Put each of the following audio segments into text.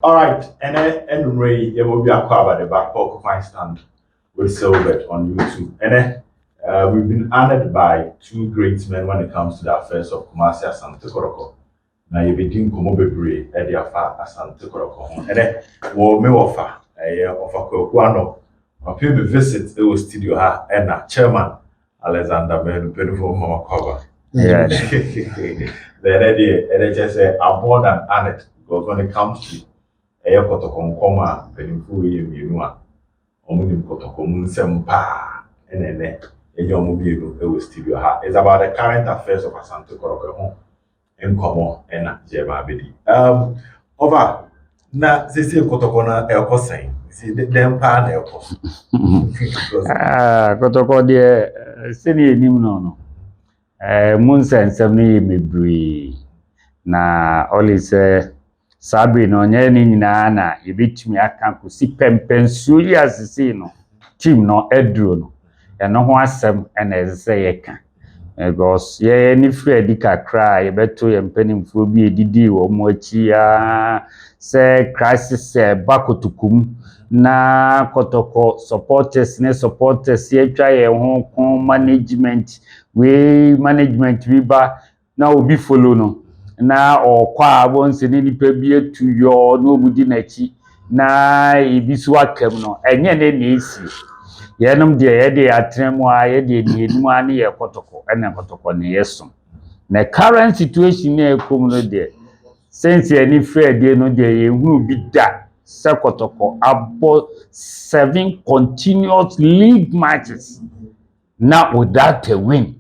All right, and Ray, you will be a cover the back pocket stand with Silbert on YouTube. We've been honored by two great men when it comes to the affairs of Kumasi Asante Koroko. Now you begin Kumobebre, Eddie Afa Asante Koroko. Wo me offer, offer Kwano, appear me visit the studio ha and chairman Alexander Ben Penufo Mama cover. Yeah. The idea, and just say I'm more than honored because when it comes to kotoko a penimfo yi mienu a omunim kotoko mu nsem pa enene enye omu mienu e studio ha. It's about the current affairs of Asante Koroko ho enkomo ena jeba abedi over na sisi kotoko na ekosen si dem pa na ekos Kotoko de seni enim no mun sensem ni mebri na oli se sabi no nye ni nyina na yebetumi aka kosi pempensuo yi asisi no team no edro no eno ho asem na ezese yeka because ye ni free di kakra yebeto ye mpanimfo bi edidi wo mo achi se crisis bakotukum na kotoko supporters ye twa ye ho kon management bi ba na obi follow no na okwa abonse ni nipa bi etu yo na obudi nachi na ibisu akam no enye ne esi yenom de ye de atremu a ye de enum ani ye kotoko ena kotoko ne yeso na current situation na ekom no de since any fair de no de ye hu bi da se kotoko abo 7 continuous league matches na without a win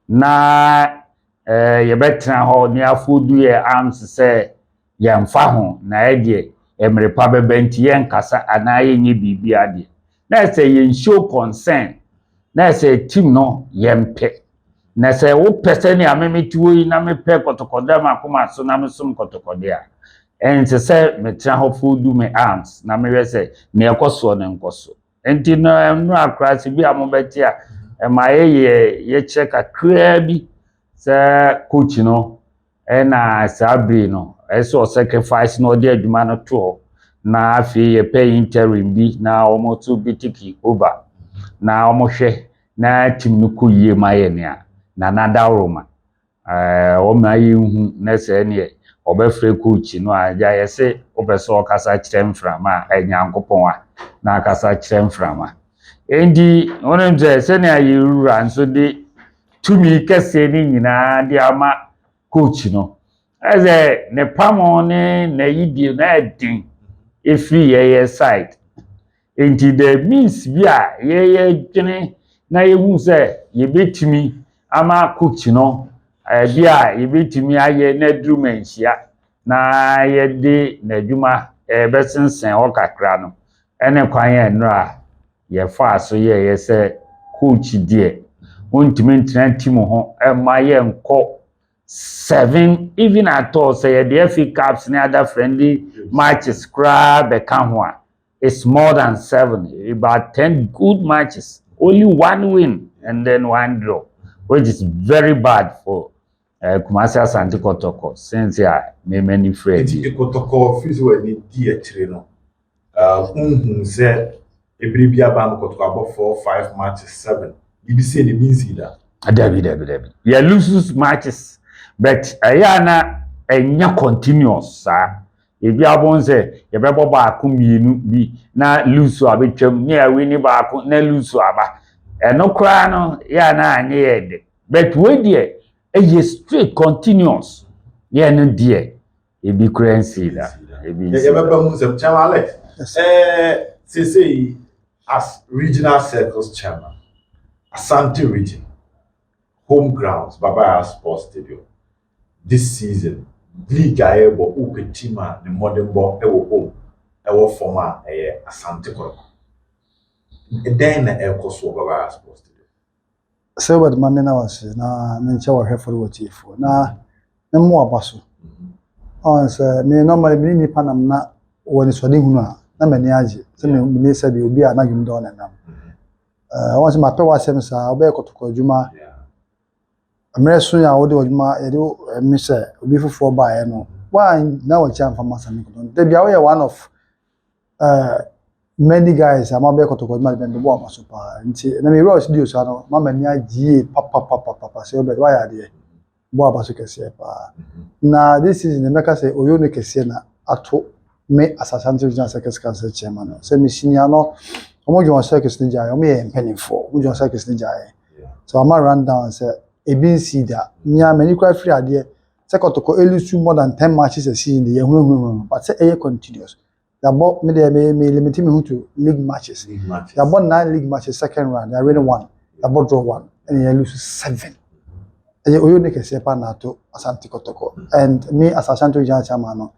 na ye betra ho ni afodu ye arms se ye mfa ho na ye de emrepa bebenti ye nkasa anaye nye bibi ade na say ye show concern na say team no ye mpe na say wo pese ni amemetiwo yi na mepe kotokoda makoma so na mesom kotokode a enti say metra ho fodu me arms na me say na ekoso ne nkoso enti no akra se bi amobeti a ma ye check akra bi say coach no na sabri no eso sacrifice no de adwuma no to na afi ye pay interim bi na almost bi tiki over na omohwe na team no koyie maye ne a na nadawroma o mayi hu na se ne obefre coach no aja yese obeso okasa kire mframa enyankopon a na akasa kire mframa endi onem se ne ayirura nso de tumi kese ni nyina de ama coach no eze ne pamo ne na yidie na edin every year side enti the means bi a ye dwene na yehu se ye betimi ama coach no bi a ye betimi aye na drumanhia na ye de na dwuma besensen o kakra no ene kwan ye nra ye fa so ye se coach die ontimi ntena team ho ma ye nko 7 even at all say the FA Cups and other friendly matches crab it's more than 7 about 10 good matches only 1 win and then 1 draw which is very bad for Kumasi Asante Kotoko since many friends Kotoko fizo ni di etire no say ebrebi aba Kotoko about 4-5 matches 7 you say the means that David yeah lose matches but ayana enya continuous sa ebi abon se ye bebo ba ko mienu bi na lose abetwam ne awini ba ko na lose aba eno kra no ya na anye yede but we die eye straight continuous ye no die ebi currency da ebi ye beba mu se chairman Alex say as regional circles chairman Asante region home grounds Baba Sports Stadium this season league aebo uketima the modern ball home former Asante Koroko then ekoso Baba Sports Stadium so what mamena was na mencha wa hefo wotifo na nemo abaso on say me normally me nipa nam na woni so de hunu a na mani age se me say de obi a na dwum do na nam once ma pe wa sem sa obe Kotoko adwuma amreso ya wo de adwuma e de me say obi fofo ba ye no why now we champ from Masami Koton. They be aware one of many guys I'm about to go to the war super. And me rush do so. Mama nia G papa. Say, but why are they? Boa basuke se pa. Na this is the make say oyo ne kese na ato me Asante Regional Secretary Council chairman. Say me senior no omo jo circus ni jai, omo ye mpanimfo, omo jo circus ni jai. So I'm run down say e bin see that me many quite free ade say kotoko elusu more than 10 matches a season the year but say e continuous. The ball me dey me limit me to league matches. The ball 9 league matches second round, they win 1. The ball draw 1 and you lose 7. Oyo ne kese pa na to Asante Kotoko and me as Asante Regional Chairman no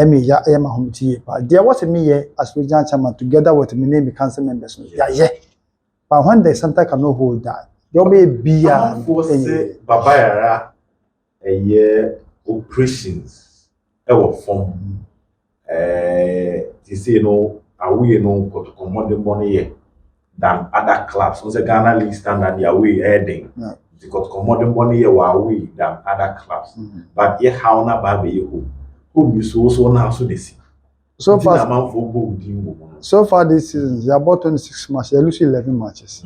me ya ma humti pa there was me here as Regional Chairman together with me name council members no yeah but when the center cannot hold that there may be say baba yara operations form they say no away no Kotoko more money than other clubs so the Ghana League standard away heading because commodity money away than other clubs. But yeah, how na ba be who you so now so they see. So far this season, they about 26 matches, they lose 11 matches.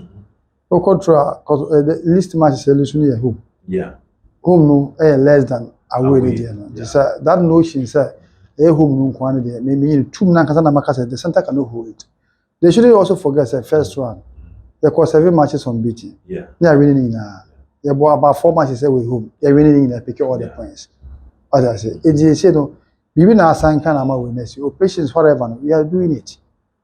Contra the least matches they lose near home. Yeah. Home no less than away there. That notion say home no quantity there. Maybe 2 nankasa na makasa the center cannot hold it. They shouldn't also forget the first round. They got 7 matches unbeaten. Yeah. They are winning they bought about 4 matches away home. They're winning in pick all the points. As I say, it say no, we win our sign can am winners. Operations whatever we are doing it.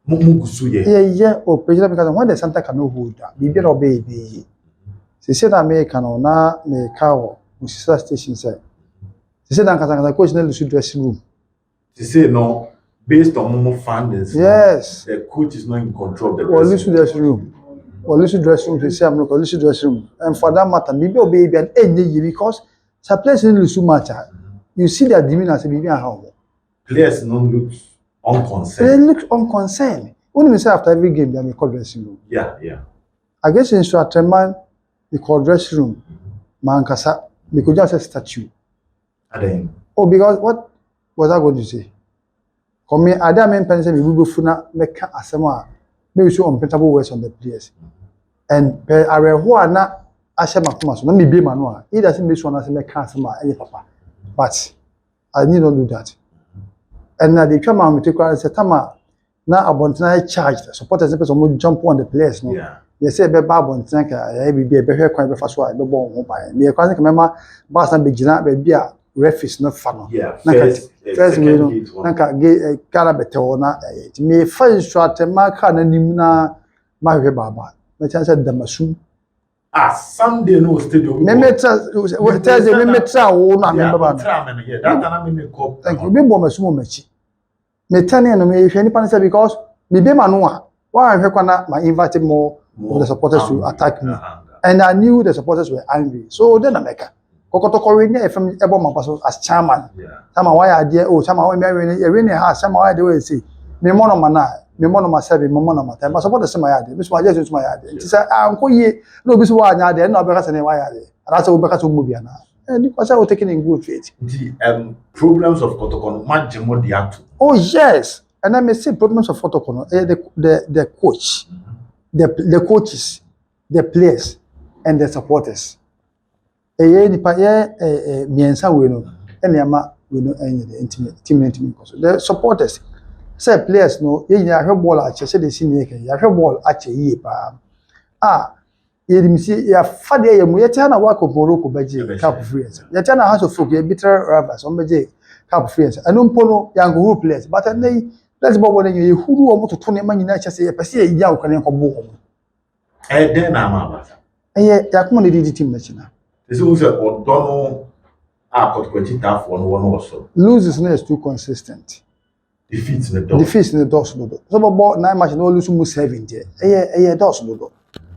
Yeah, operation because when the center cannot hold that, we better obey. They said American or na me cow which station said. They said that coach no lose dressing room. They say no, based on more findings. Yes. The coach is not in control of the dressing room. Or listen dressing room, they say I'm not listen dressing room. And for that matter, maybe obey and any because some players in the matter. You see their demeanor as a baby and how players don't look unconcerned. They look unconcerned. Only say after every game they may call dressing room. Yeah. I guess in Stratman, they call dressing room. Mankasa, because just a statue. Oh, because what was I going to say? Come me, I don't mean penny we go funa make asema. Maybe show unprintable words on the players. And per are who are not Ashema Kumas, no me be manual. He doesn't make one as a customer, any papa. But I need not do that. And now they come out with a say, Tama, now Abontina charged, supporters jump on the players. No, they say, Babon, think I be a better quite fast why the ball by me. I can't remember Boston Big Jana, baby, refuse not fun. Yeah, first we don't get Carabeto me first shot and my car and Nimna, my baba. My chance at the Masoon. Sunday no stadium. Thursday, we met thank you. Me bomb a small match. Me turn in me if any panel because me be manua. Why I my invited more of the supporters to attack me. And I knew the supporters were angry. So then I make a Kokotoko Rinia from Ebon as chairman. Sama why I dear oh, sama why me has sama why the way say. Me monomana, me monoma me monoma time. But support the same idea. Miss my just my idea. She said, Uncle ye, no, this one idea, no, because any why idea. And that's what because of Mubiana. And because I was taken in good faith. The problems of Kotoko, much more the act. Oh, yes. And I may say problems of Kotoko, the coach, the coaches, the players, and the supporters. Miensa we know, and Yama we know any the intimate team. The supporters. Say players no, you have ball at say the senior, you have ball at ye pa. You see, you have father, you yetana work of Morocco Beji, Cup of Friends. Yetana has of folk, you bitter rivals on Beji, Cup of Friends. I don't know young who players, but I may let's go when you who want to turn a man in nature say, I see a young can come. Then I'm Yakman did team national. This is also O'Donnell. Tough one also. Loses is too consistent. Defeats in the door. So about 9 matches no lose mu 70. Doors no.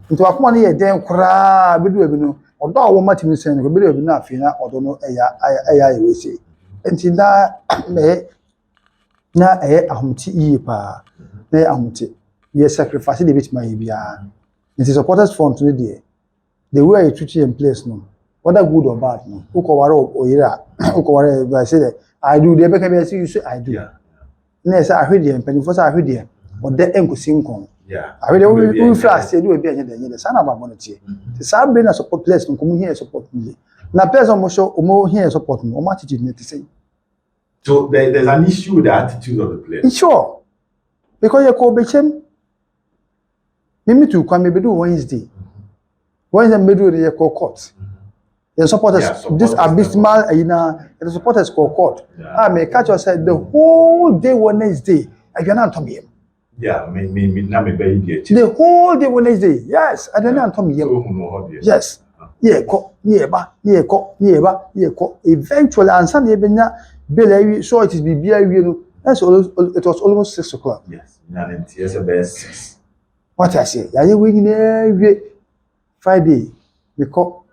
Into akoma na ye den kra be do no. Odo a wo matimi sen no be do na afi na odo no eya we say. Enti na ahomti yi pa. Na ahomti. Ye sacrifice the bit my bia. It is supporters front no there. The way you treat in place no. whether good or bad, no. Or I say that I do the back you say I do. Yeah. Yes, I heard you, and penny for I heard you, or the enco sing. Yeah. I really we flash say do a bit the son of money. The same brain support place can come here support me. Now, place almost show more here support me, or my attitude need to say. So there's an issue with the attitude of the players. Sure. Because you call Bechem, maybe to come maybe do Wednesday. Wednesday, middle of the call court. The supporters, this abysmal, the supporters call court. I may catch yourself the whole day Wednesday. I cannot tell me. Yeah, me, not me baby. The whole day Wednesday, yes, I don't know tell me. Yes, nearby. Eventually, and Sunday, Billy, so it is BBI, that's it was almost 6 o'clock. Yes, yes, about 6. What I say, are you winning every Friday?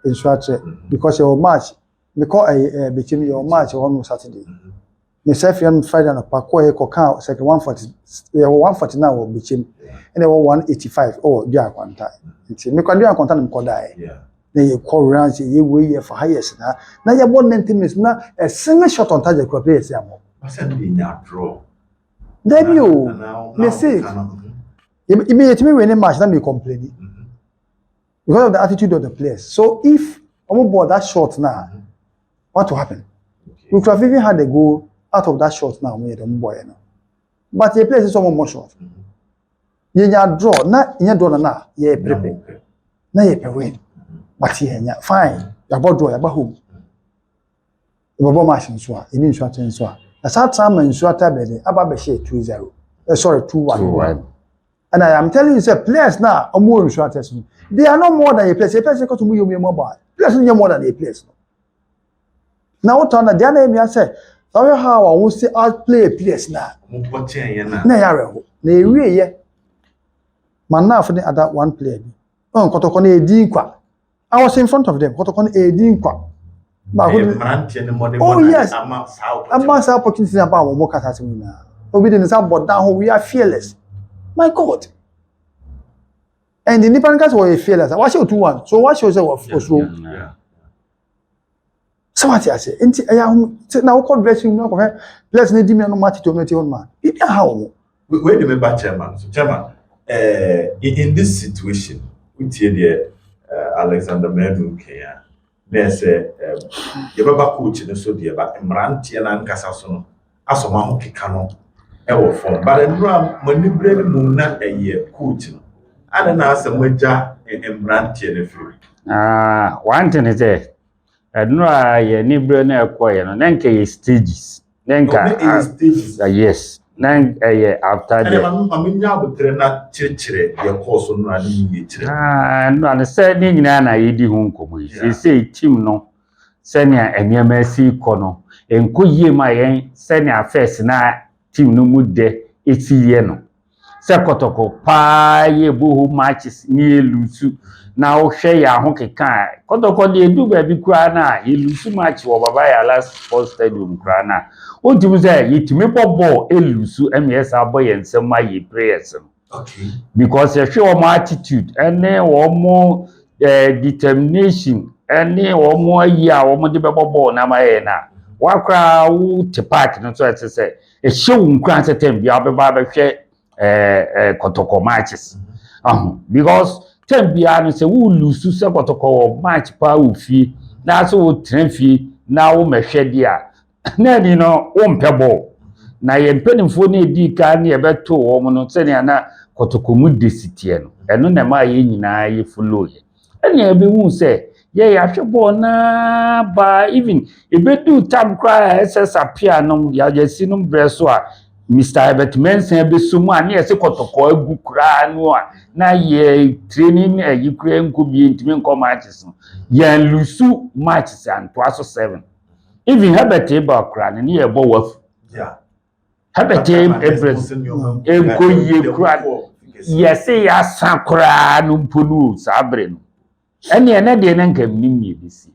Instructor because your match, between your match on Saturday. Myself, Friday and Paco, Coca, second 140, 149 will be and they were 185. Oh, yeah, one time. It's me can do a content and die. Yeah. Then you call around, you wait for highest. Now you want 90 minutes now, a single shot on target could play. I said, be not draw. Then you, you see, immediately when a match, then you complaining. Because of the attitude of the players. So if I'm board that shot now, what will happen? Okay. We could have even had a goal out of that shot now, but the players is someone more short. You draw, not in draw now, you prepare. Now you win. But here, fine. You about draw, you about who? You about machine swap, you need swap and swap. That's how time and swap tablet, about the share 2-0. Sorry, 2-1. And I am telling you, say players now are more insurance. They are not more than a place. A place because to move your mobile. Players are more than a place. Now what on the other name I said, sorry how I will say outplay a place now. No, yeah. Man now for the other one player. Oh, Kotokone Dinkwa. I was in front of them. Kotokone Dinkwa. Oh yes. I'm not opportunity about what Katasina now. We didn't say but down we are fearless. My God. And the Nipan guys were fearless. What's your 2-1? So what shows was yeah. So what I say? Now call blessing no bless need me no match to meet on man. It how? Wait a minute, Chairman. So Chairman, in this situation, we hear the Alexander Medun Kenya. There's you baba coach no so dear but Mranti and Ankasa so asoma ho kekano e form but manibere mu na coach no ana na asamaja Mranti na free one thing is there adnura ye nibere na ekoye no nenka ye stages nenka stages yes nan after the nya botre na chirechire ye course no na ni chire no an say ni nyina na yedi hu nkomo yi say team no senia eniema si ko no enko yie ma yen senia first na team no mu de etiye no se kotoko pa ye bo matches ni elusu na o hwe ya ho keka kotoko de edu ba bi kura na elusu match wo baba ya last sports stadium kura na o timu say yetimi ball elusu ms aboye nsema ye prayers. Okay. Because you show more attitude and then more determination and then more year or more ball na maena. Wakra wu te park no so say e show nkran certain bia be ba share kotoko matches. Because ten bia no say we lose say kotoko match pa wo fi na so wo tren fi na wo mehwe dia na ni no wo mpeball na ye mpenimfo na edi ka na ye beto wo no se ne na kotoko mu desitie no eno na ma ye nyina ye follow ye ene e be hu se ye ya hwebo na ba even e be do tam cry ss apia no ya jesi no breso a Mr. Herbert Mensa be sumu ani e se kotoko agu kura no a na ye training e kura nko bi ntimi nko matches no ya lusu matches and twaso 7 even Herbert eba kura ni ye bo waf yeah Herbert Ebres enko ye kura yesi ya sakura no mponu sabre no ene na de na nka mnimni bisi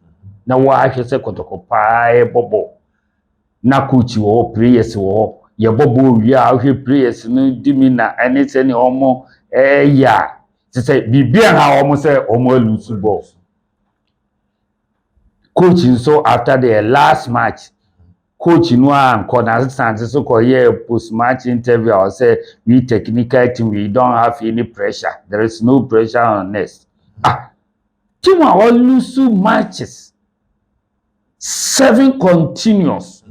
na wa ahwese kotoko pa e bobo na coach wo players wo ye bobo wi ahwe players no dimi na ene se ne omo ya se bibia ha omo se omo lusu ball coach nso after the last match coach no and assistant so post match interview or say we technical team we don't have any pressure, there is no pressure on us. Team all lose matches 7 continuous.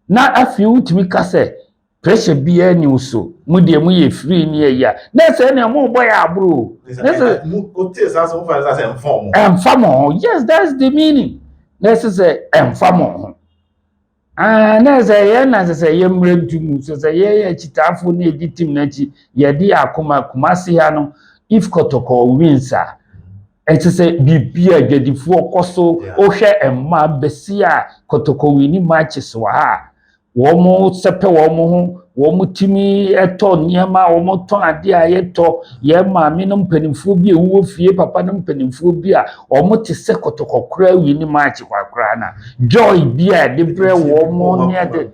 Na afi utimi ka say pressure bia ni uso mu de mu ye free ni ya na say na mu boy abro na say enfamo. Yes, that's the meaning. Na say enfamo. Na say ye na say ye mrentu so say ye chitafo na edi team na chi ye di akoma Kumasi ha no if Kotoko wins it say bibia gadifo koso o hwe emma besia Kotoko wini matches wa ha womo sepe womo ho womo timi eto niema womo ton ade a yeto ye ma me no mpanimfo bi ewuwo fie papa no mpanimfo bi a womo te se Kotoko kra wini match kwakra na joy bi a de bre womo ne de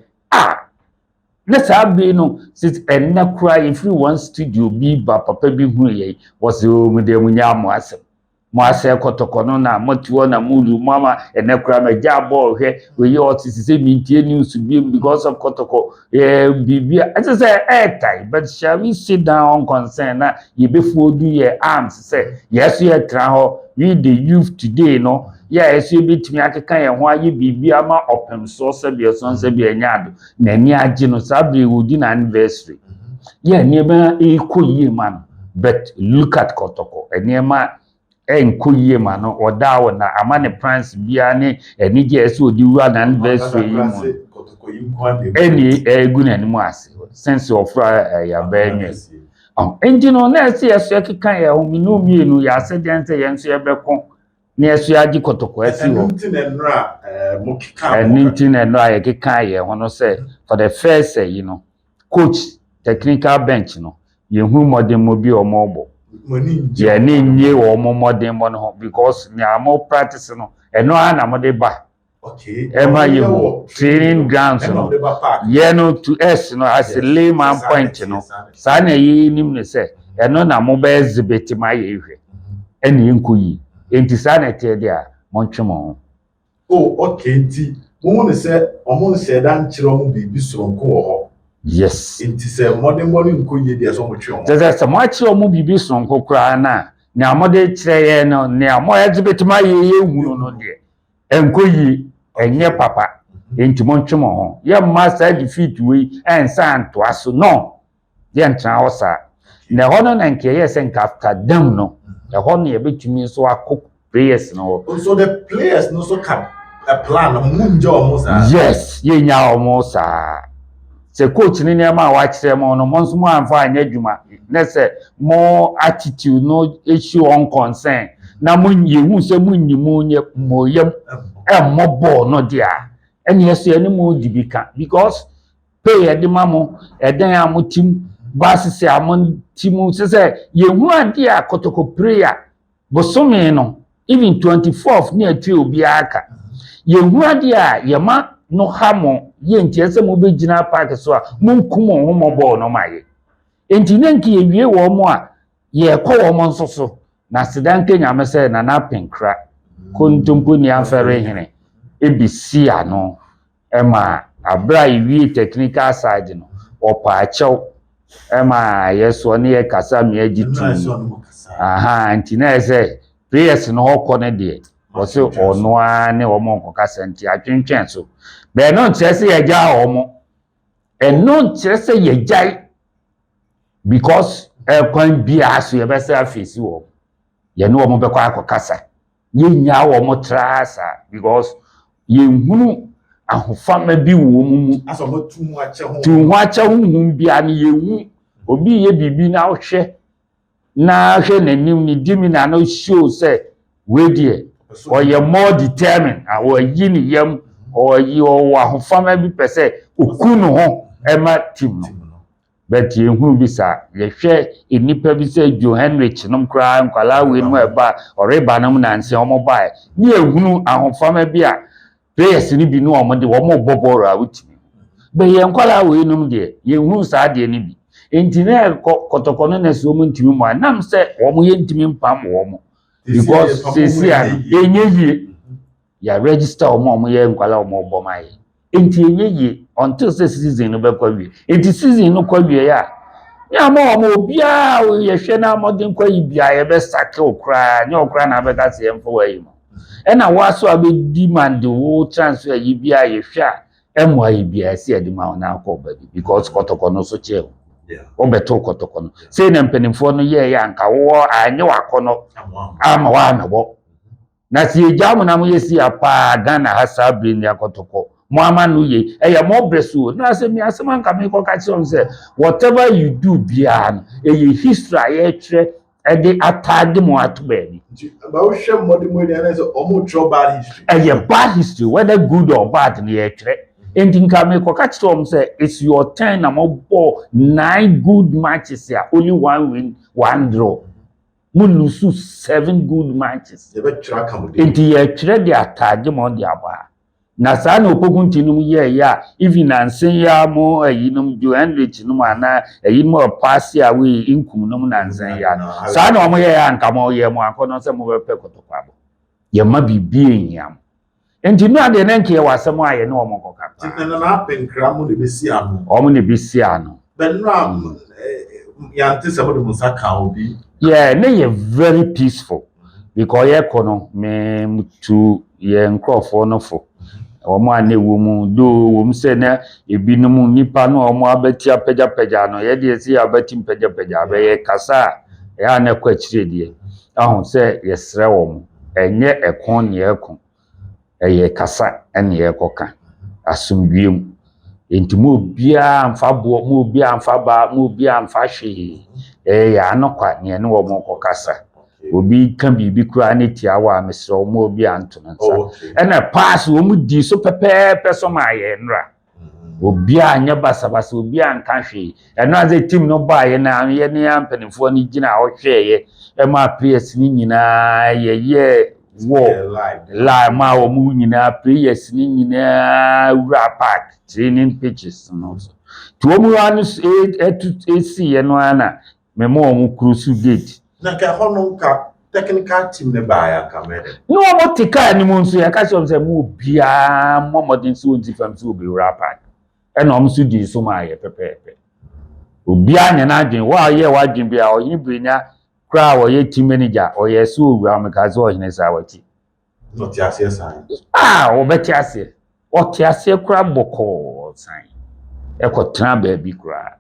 let's have been no sit and na cry if you one studio bi ba papa bi hu ye was o me de munya mo asem mo ase Kotoko no na motiwo na mulu mama ene kura me ja ball he we otisi say me tie news bi because of Kotoko bibia I say time but shall we sit down concern na ye before do ye arms say yes ye tra ho we the youth today no yes you bitimi akeka ye ho aye bibia ma opem so se bi so se bi anyado na ni age no sabre wudi na anniversary yeah niema ekoyie man but look at Kotoko niema enkoyie ma no odawo na amane prince bia ne enije ese odiwu na anniversary yi mu eni egu na nimu ase sense of ya benye engine na ese yeso ekeka ya hominu mienu ya ase dense yenso yebeko na yeso agi Kotoko ese ho entin enra ya keka ya hono say for the first coach technical bench no yehu modern mobi omobo ye ni nye wo modern mo no because me amo practice no eno na mo de ba ema ye training grounds no ye no to us no as a layman point no sa na yi nim ne say eno na mo ba exhibit ma ye hwe eni nkoyi enti sa na te dia mo ntwemo enti mo ne say omo ne say dan kire omo bibi soronko wo ho. Yes. It is a modern nkoye dia so mo twe just mo akire omo bibi soronko kra na ne amode kire ye no ne amo exhibit ma ye hunu no de enkoyi enye papa enti mo ntwemo ho ye master defeat we ensa anto aso no ye ntra osa ne hono na nke ye se nka after them no e hono ye betumi so akok players no so the players no so can a plan munjo omusa yes ye nya omusa se coach ni niam wa kire mo no mo nso mo anfa anya dwuma na se mo attitude no issue on concern na mo yehu se mo nyimu nye moyem mo ball no dia eni yeso eni mo dibika because pay e de mamo eden amotim basisi amotim se yehu ade a Kotoko prayer bosome no even 24th ni ati obi aka yehu ade a yema no hamo ye ntiese mo begina park so a munkum ho mo ball no maye enti nanki ye wie wo mo a ye kɔ wo mo nsoso na sedan kenya me se na na penkra kontompo ni afere hene ebisi ano ema abra wie technical side no opa achew ema yeso ne ye kasa me agitu enti na ese players no hokɔ ne de wose ono a ne wo mo nkɔkasa nti atwentwen so be no nkyerese ye gya wo mo eno nkyerese ye gyai because kwan bia so ye bese afesi wo ye no wo mo bekɔ akɔkasa ye nya wo mo trasa because ye hunu ahofama bi wo mu aso mo tumu ache ho tumu ache hu bia ne ye hu obi ye bibi na hwe na hwe nanim ni dimi na no show say we die or you more determined or yini yam or you ahofama bi pese okunu ho ema team no but ye hu bi sa ye hwe enipa bi say Joe Henrich nom kra nkwala we no eba oreba nam na nse omo bai ni ehunu ahofama bi a players ni bi no omo de omo boboro a utimi be ye nkwala we nom de ye hu sa de ni bi enti na Kotoko no na so mo ntimi mo anam se omo ye ntimi mpam wo mo because sesi a enye yie ya register omo ye nkwala omo bomaye enti enye until season no be kwa wie enti season no kwa wie ya nya ma omo obia ye hwe na modern kwa bia ye be sake okra nya okra na be ka se emfo wa yi mo na waso abedi man de wo transfer yi bia ye hwe a emo ayi bia se edi ma na akọ ba because kotoko no so che o beto kotoko no say na mpanimfo no ye ya nka wo anye wakono ama wa na wo na si ejamu na mo yesi apa Ghana hasa brin ya kotoko mo ama no ye eye mo breso na se mi asema nka me ko ka chi say whatever you do bia no eye history ye kire e dey atag mo atbabi ba wo hwe modern way na say omo tro bad history eye bad history whether good or bad na ye kire enti nka me ko ka chi say it's your turn na mo ball 9 good matches ya only 1 win 1 draw mo lose 7 good matches ye be try come dey enti ye kire dey atag mo dey aba na saa na opokunti num ye ya even ansen ya mo ayinum jo Enrich num ana ayinum pass ya we inkum num nansen ya saa na omo ye ya nka mo ye mo akono se mo be pe kotoko abo ye ma bibie nyam enti no ade na nke ye wasem aye na omo koka tikana na penkra mo de be si ano omo ne bisi ano benram ya ntse mo de musa ka obi yeah na ye very peaceful because ye kono me to ye nkrofo no fo omo ane wo mu do wo mu se na ebinum nipa no omo abati apagya no ye de esi abati mpagya be ye kasa ya na kwa kire de ahun se ye sre wo mu enye ekon ne ekon ye kasa ene ye koka asumdwem enti bia amfa bo mo bia amfa ba mo bia amfa hwe ya anokwa ne ne wo mo kokasa obi kan bibi kura ne tiawa mesre mo obi anto nsa ena pass wo mu di so pepepe so ma ye nra obi anya basabasa obi anka hwe eno aze team no ba ye na ye ne ampanifo ni gina ho hwe ye e ma players ni nyina ye wo la ma wo mu nyina players ni nyina ura park training pitches no so to mu anu see ye no ana me mo mu cruise gate na ka hono ka technical team ne ba ya kamede no mo tika ni mo nso ya ka se mo bia mo modern so nti fam so be rapper e na mo so di so ma ye pepepe obi anya na adwen wa ye wa adwen bia o yin brenya kra wo ye team manager o ye so owura me ka zo ohine sa wati no ti ase san o beti ase o ti ase kra boko san e ko tra ba bi kra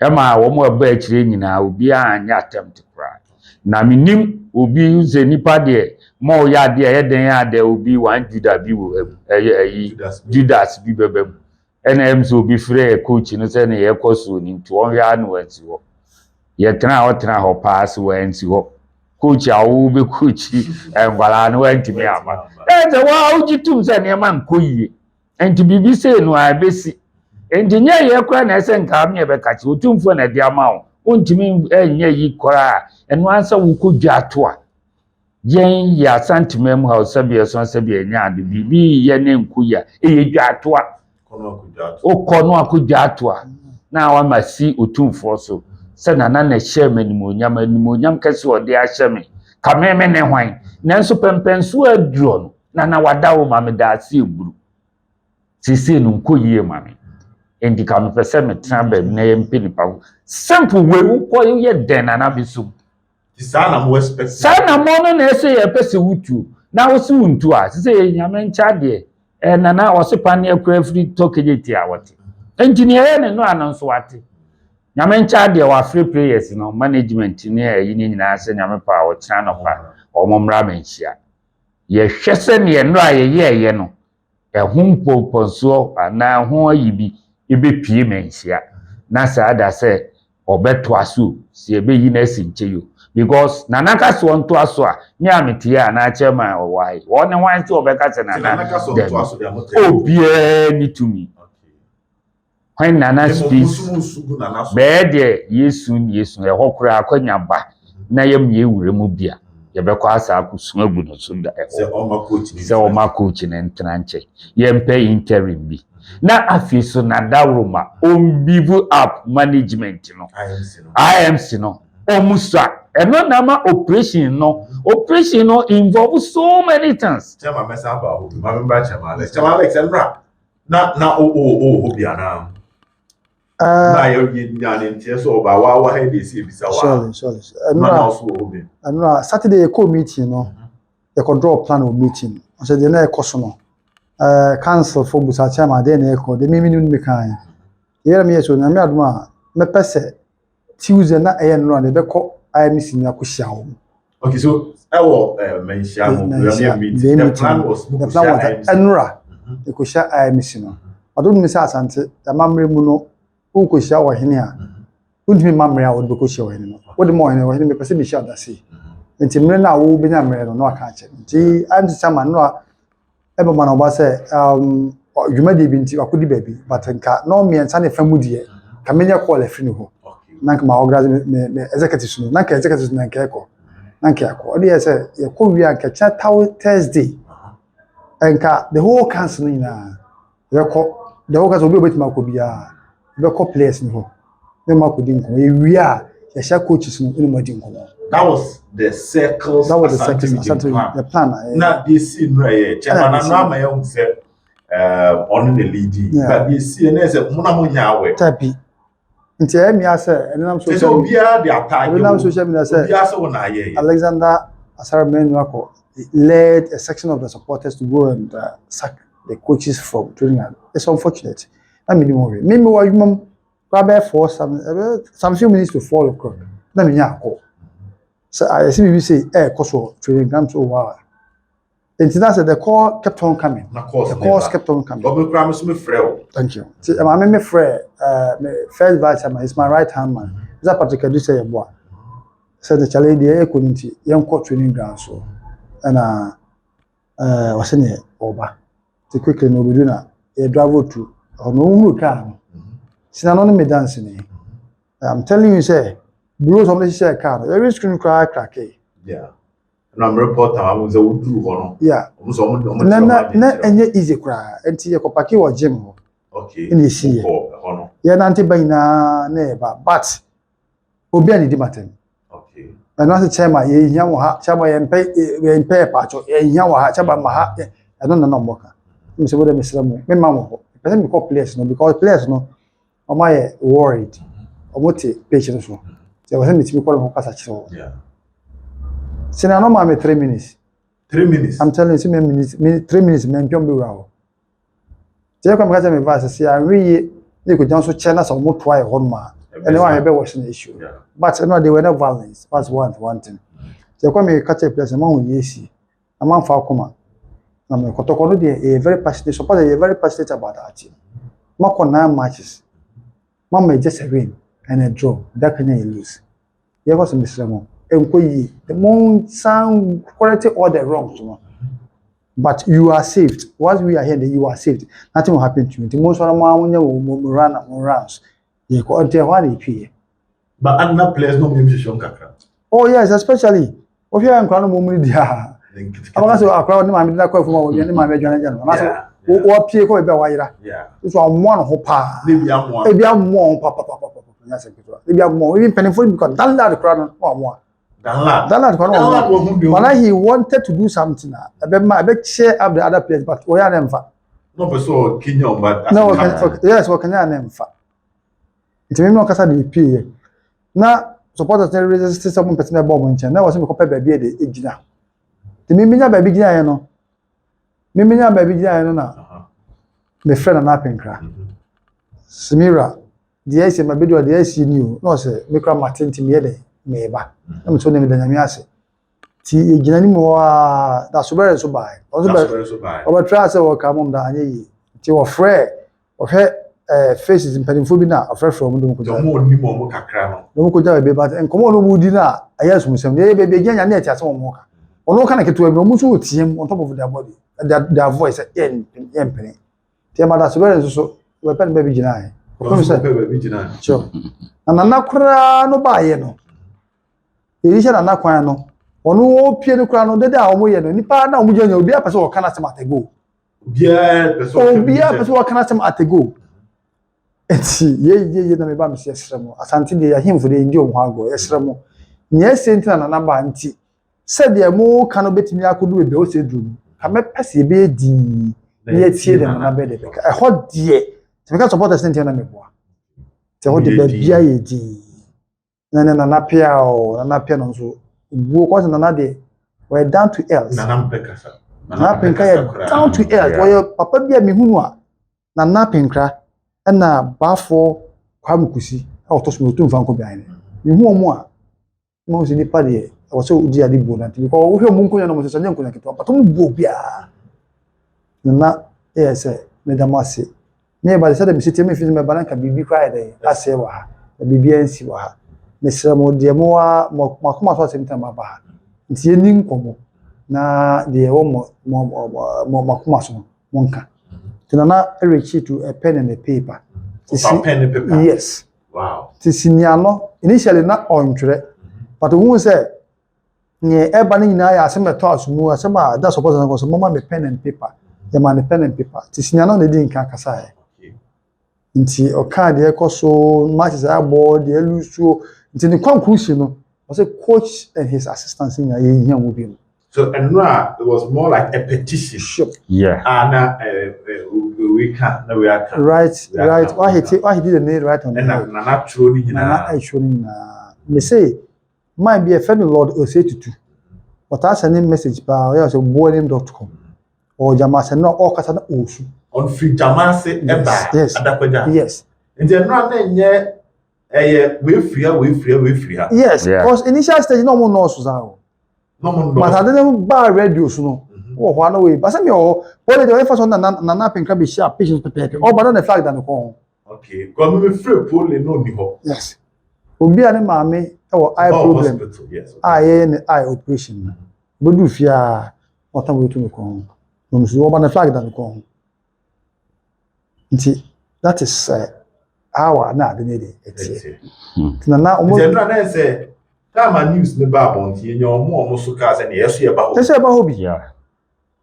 e ma wo mo ba akire nyina obi anya attempt kra na minim obi ze nipa de mo ya de ye den ya de obi wan Judah bi wo Judas bi bebem ena so obi frɛ coach no se ne ye koso ni nto on ya no anti ho ye tena ho pass wo anti ho coach awu be coach engwala no anti me ama ze wa ujitum se ne ma nkoyie anti bibi se no abesi engineer ye kora na ese nka me be kachi otumfo na de ama wo ontimi enye yi kora eno ansa wo kodwa to a yen ya santimem ha sabia so sabia nya ade bibi ye ne nkoya eye dwa to a kono akudwa to a na wa masi otumfo so se na na hye manimonyam kase ode a hye me kameme ne hwan nanso pempenso aduro no na wadawo ma me da ase eburu sisi no nkoyie ma me endika no pese me trambe na ye mpinipa simple way uko ye den na bisu sana mo expect sana mo no na ese ye pese wutu na wo se wuntu a sisi ye nyame ncha de na wo se pane akura free tokejeti a wote engineer ne no anonso wate nyame ncha de wa free players no management ne ayi ni nyina ase nyame pa wo kira no pa omomra menhia ye hwese ne no a ye no ehun poponso ana ho ayibi ebepie menhia na saada se obeto aso se ebeyi na sincheyo because nanaka so nto aso a me ametie a na chairman owai won wan se obeka se nanaka so nto aso de amote obie ni to me when nana speaks be de yesu ehokura akwanya ba na yem ye wure mu bia ye bekọ asa akusun agu no so da se o ma coach ne ntena nche ye mpe interim bi na afiso na dawroma on bivu up management no IMC no omusa And not nama operation no involve so many things. Chama mesa about who? Remember Chama Alex and Bra. Na Hobiana. Na you yan so ba wa head dey see bisa wa. Surely. And Saturday a co meeting no. You could draw a plan of meeting. I said the next question council for Busa Chama then echo the mimi me kan. Here me so na me aduma me pese Tuesday na e no na be ko I miss na ko hia wo. Okay, so I will mention meeting. The plan was Enra. E ko hia I miss no. Odun mi sa asante da mamre mu no wo ko hia wo hene a. Undimi mamre a wo be ko hia wo hene no. Wo de mo hene wo hene me pese me hia da se. Nti mre na wo benya mre no aka ache. Nti anti chama no a ebe ma no ba se dwuma de bi nti akodi baabi but nka no me nsa ne famu de ka menya call afri ho. Nanka ma organize me executive no nanka executive no nanka eko. Nanka akọ. Odi ye se ye ko wi anka cha Thursday. Enka the whole council na ye ko the whole council obi obetima ko bia be ko players ni ho. Me ma ko di nko ye wi a ye sha coaches no ni ma di nko. That was the circles. That was the plan. The plan. Now this in right, Chairman, now my own say, on the lead. But this see, and there's a Munamunya way. Tapi. Nti me ase, and I'm so so be the attack. I'm social media say. Alexander Asare led a section of the supporters to go and sack the coaches from training. It's unfortunate. I mean, maybe what you grab for some few minutes to 4 o'clock. Let me call. So I see we say course training ground so wow. And that's the call kept on coming. The calls kept on coming. But we promise me free. Thank you. See, I'm me free. My first vice chairman is my right hand man. Is that particular do say boy. Said the challenge the couldn't young court training ground so. And was in here over. To quickly no be doing a drive to or no car. See, I'm not dancing. I'm telling you, say. Blow somebody share car. Every screen crack. Yeah. And I'm reporting. I was a wood one. Yeah. Na easy cry. Until you paki or gym. Okay. In the sea. Yeah, nanti na neighbor. But obi ani di matem. Okay. And not the chairman. Ye nyawo ha. Chairman ye pay pacho. Ye nyawo ha. Chairman maha. I don't know moka. Me say what me say mo. Me mamo. Person me call players no because players no. Omo worried. Omo te patient so. So I was call him yeah. So now no 3 minutes. 3 minutes. I'm telling you, 3 minutes. Me be wow. So you come catch me verse. See, I really you could just channel some more try on ma. And why be was an issue. Yeah. But no, they were not violence. That's one thing. So you come me catch a place. Man who yesi. A man for come. Na me kotokolo dey very passionate. Suppose they very passionate about that team. Man ko 9 matches. Man may just a win. And a draw, that can you lose. You have some Mr. The moon sound quality all the wrong, but you are saved. Once we are here, you are saved. Nothing will happen to you. The most of them will run rounds. You can't tell what they pay. But other players no maybe show kakra. Oh yes, especially if you are in Crown Mummy dia. I'm going to say a crowd. No, I'm not quite from any my major. What pay ko be wayira. Yeah. So I'm one ho pa. Maybe I'm one papa. Yes, maybe I'm more even penny because that lad crowd or more. That lad crowd. He wanted to do something. I bet share up the other place, but we are them fa. No, so Kenya, but no, yes, what can I name fa? It's me no kasa the PA. Now, supporters tell resist someone personal bomb in China. Was me compare baby the ejina. The miminya baby gina no. Miminya baby gina no na. My friend and happen cra. Samira. The IC my video the IC new no say me kra Martin tim ye dey me ba am so nem da nyame ase ti ejinani mo wa da so bere so bai o be try say wo ka mum da anye yi ti wo frɛ o hwɛ faces impedimfo bi na o frɛ from dum ko ja mo ni mo kakra no ko ja be ba enkomo no mu di na aya sumusem ye be nya na eti ase wo mo ka ono ka na keto abi mo so otiem on top of their body their voice yen pene ti ma da so bere so we pen baby gina sure. And anakura no buy no. Elisha anakwa no. Onu opie no kura no dede a omo ye no. Nipa na omo janya obi apese wo kana sem atego. Obi apese wo kana sem atego. Enti ye na me ba me sremo. Asante de ya himfo de ndi omo hago. Esremo. nyɛ sentina na naba nti sɛdeɛ mo ka no betimi akodu ebe o se duru ka me pese ebe di ne tie dem na be de ka ɛhɔ deɛ te ka support sentina na meboa te ho de ba bia ye di na na pia o na pia no so buo ko na de we down to earth na mpekasa na penka ye down to earth we papa bia me hunu a na penkra na baafo kwamukusi a otoso otu mfa nko bia ne me hu omo a mo se nipa de o se odi ade bu na ti ko wo hwe mo nkonya no mo se nkonya keto but mo bu bia na se me da mase me ba se da me se me fi me balanka bibi kwa de ase wa ha bibi ansi wa ha me sere mo de mo a makoma so se ntam ba nti eni nkomo na de wo mo makoma so mo nka tinana reach to a pen and a paper pen and paper yes wow tisiniano initially na ontwere but who say nye eba ni nyina ya asem eto asumu asem a da support na so mama me pen and paper the man pen and paper tisiniano na di nka kasa nti o card e koso matches abo de elusuo nti ni conclusion no was a coach and his assistants in ye hia wo bi no so enra it was more like a petition sure yeah ana we can na we are right why he did the need right on na natural ni nyina na actually na me say might be a friend Lord Osetutu but I send him message ba o say boiling.com or jamase no o kasa na osu on free jamase eba adakwaja yes nti enra na nye we free ha yes because initial stage no mo no so za o no mo no but I didn't buy radio so no wo ho na we but say me o boiling the first one na penka be share patience prepare o ba na flag dan ko okay go me free pole no ni ho yes obi a ne maame e wo eye problem yes eye ne eye operation bodu fia o tan we tu ko no so o ba na flag dan ko nti that is our na de ne de etie na omo nti na say time news ne ba bon ti enye omo so ka say na yeso ye ba ho yeso ye ba ho bi yeah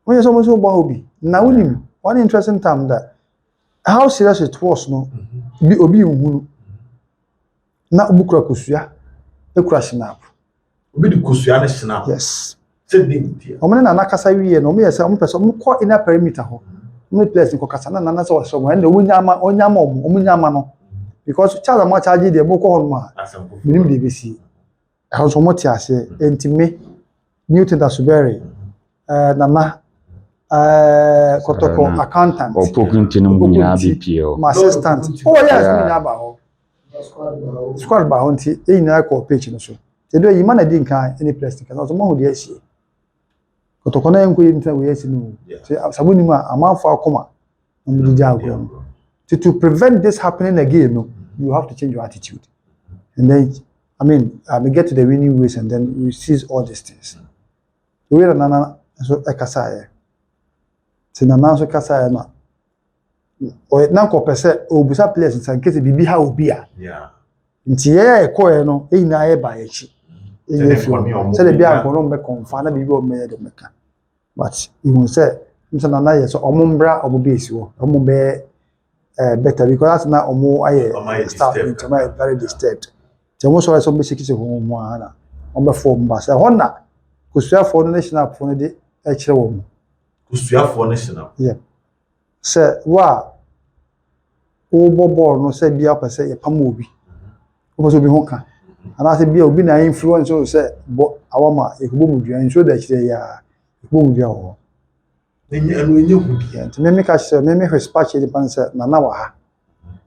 when you so ba ho bi na unim one interesting time that how serious it was no bi obi nhunu na obukura kosua ekura snap obi di kosua na snap yes say dem dia omo na nakasa wiye no omo yesa omo pese omo ko inner perimeter ho omo place ko kasa na say so mo na omo nyama no because child am charge dey mo ko ho ma minim dey besi how so mo ti ase entime Newton Dasuberi nana kotoko accountant o pokunti no mu nyina BPO my assistant oh yes me na ba ho squad ba ho nti e nyina ko page no so te do yi mana di nkan any place kan so mo ho dey asie kotoko na enko yi ntan we asie no te sabuni ma amanfo akoma na mu di agro to prevent this happening again no you have to change your attitude and then we get to the winning ways and then we seize all these things we are nana so ekasa ti nana so kasa na o na ko pese obusa players in case bibi ha obi a yeah nti ye ko no e nyina ye ba ye chi se le bia ko no me konfa na bibi o me de meka but you say nana ye so omumbra obo be esi wo omo be better because that's now omo aye staff into my very disturbed so mo so be shiki se ho mo ana omo form ba se hona kusua for national for de e kire wo mo kusua for national yeah se wa o bobo no se bia pese ye pam obi o so bi ho ka ana se bia obi na influence so se bo awama e ko bo mu duan so da kire ya bo mu duan ho enye hudi nti me ka se me dispatch di pan se na wa ha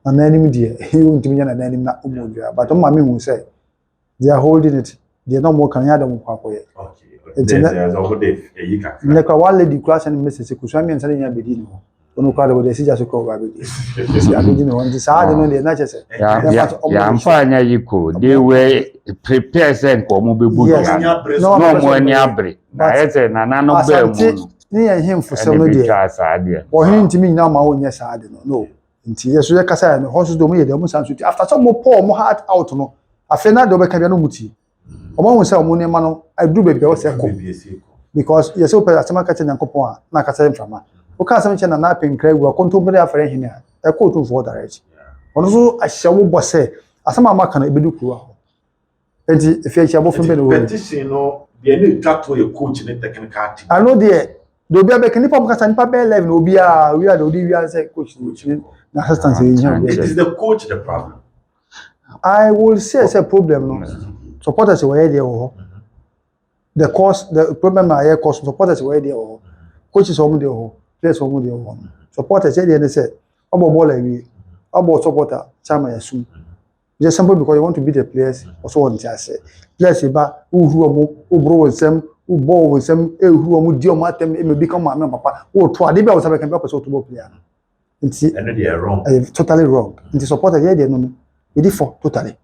na nanim die e wontimi nya na nanim na omodua but o ma me hu se they are holding it they no more kan ya da mu kwakoye okay there's a hode eyi ka ne ka one lady class and message ku so me nsa nya bedi no ono kwa de si ja so ko ba bedi si abedi no nti sa de no de na che se ya mfa anya yiko they were prepared say ko mo bebu ya no mo ani abre na ese na no ba mu ni ya himfo se no de o hin ntimi nyina ma wonye sa de no nti yeso ye kasa no hospital mo ye de mo sanso ti after some pour mo heart out no afi na de obeka bia no muti o ma won se o mo ne ma no adu be bia o se ko because yeso pe asema ka che nyankopon a na kasa mfama o ka asema che na penkra gu akonto bere afere hin a e ko to for direct ono so ahye wo bo se asema ma ka na ebedu kuru ho enti if you above be no petition no the need to your coach in the technical team. I know there be abeg nipa mo kasa nipa be 11 obi a we are the odi we are say coach na assistant It is the coach the problem. I will say it's a problem no supporters were there oh the cause the problem na here cause supporters were there oh coaches omo there oh players omo there oh supporters say they say obo ball away obo supporter chama yasu just simply because you want to beat the players also want to say players ba uhu omo obro wonsem uball wonsem ehu omo di omo atem e me become my papa o to ade be o sabe kan be person to ball player nti and they are wrong. Totally wrong nti supporters here they no e di for totally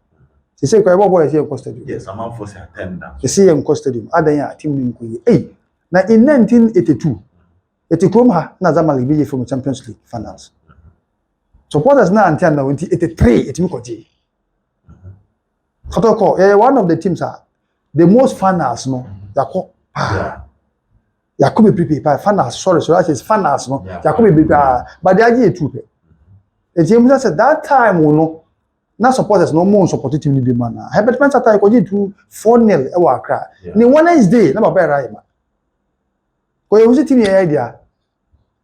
they say ko boy here in stadium Yes, I'm out for attendance. they say in stadium adan ya team ni ko yi na in 1982 etikrom ha na Zamalek bi from Champions League finals supporters na antia na 83 etimi ko je Kotoko one of the teams are the most finals no yako Yeah. Yakubu prepare finals sorry so that is finals no Yakubu prepare but they are two pe eti say that time no na supporters no more support team ni bi man na Herbert Spencer tie ko je 4-0 e wa Accra ni Wednesday na baba era ima ko you see team here idea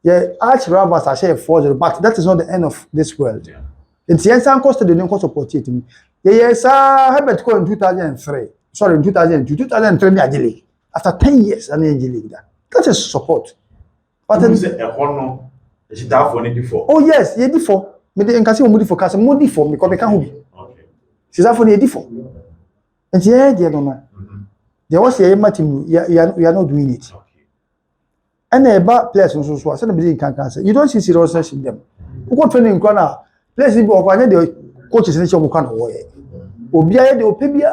yeah arch rivals are share 4-0 but that is not the end of this world it's yen san cost the no support team yes Herbert ko in 2003 sorry in 2002 2003 ni Agile after 10 years and Agile that is support But then say a hono is that for need for. oh yes ye di for me dey nkase mo di for kase mo di for me ko me ka ho bi Okay. sisa for ye di for and yeah they no no there was a team you are not doing it Okay. and eba players so say na be can say you don't see seriousness in them who go training kwa na players bi o kwa the coaches ni che mo kwa na wo ye obi aye de opebia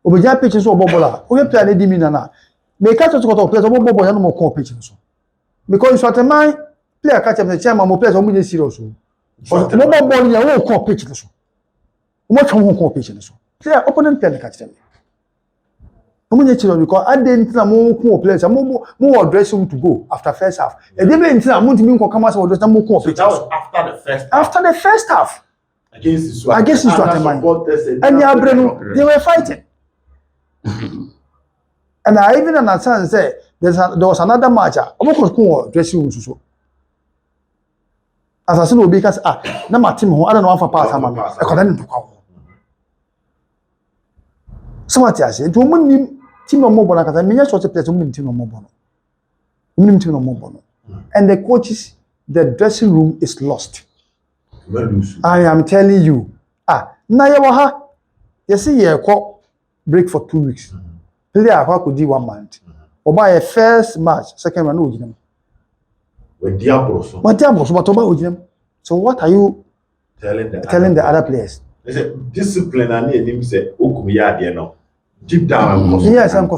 obeja pitch so obobola o ye player na di mi na me catch to players obobola ya no mo ko pitch so because so at my player catch am say chairman mo players o mo dey serious o mo ball ya wo ko pitch so mo twa ko pitch so player opponent player catch them mo dey serious because at the end na mo ko players mo dress room to go after first half e dey be ntina mo ntimi nko kama say dress na mo ko So pitch that was after the first after the first half against the and the Abrenu, they were fighting. And I even understand say there was another match. I'm not going to dressing room so. As I said, we because na my team I don't know how pass am. I couldn't do kwa. So what I say, to mun team no more bona kasa menya short players mun team no more bona. Mun team no more bona. And the coaches, the dressing room is lost. I am telling you. Na ye wa ha. You see ye ko break for 2 weeks. Player could do 1 month. Oba your first match, second one ojinem. With Diablo. But Diablo so but oba ojinem. So what are you telling the other players? They say discipline and him say okumi ya there no. Deep down. Yes, I'm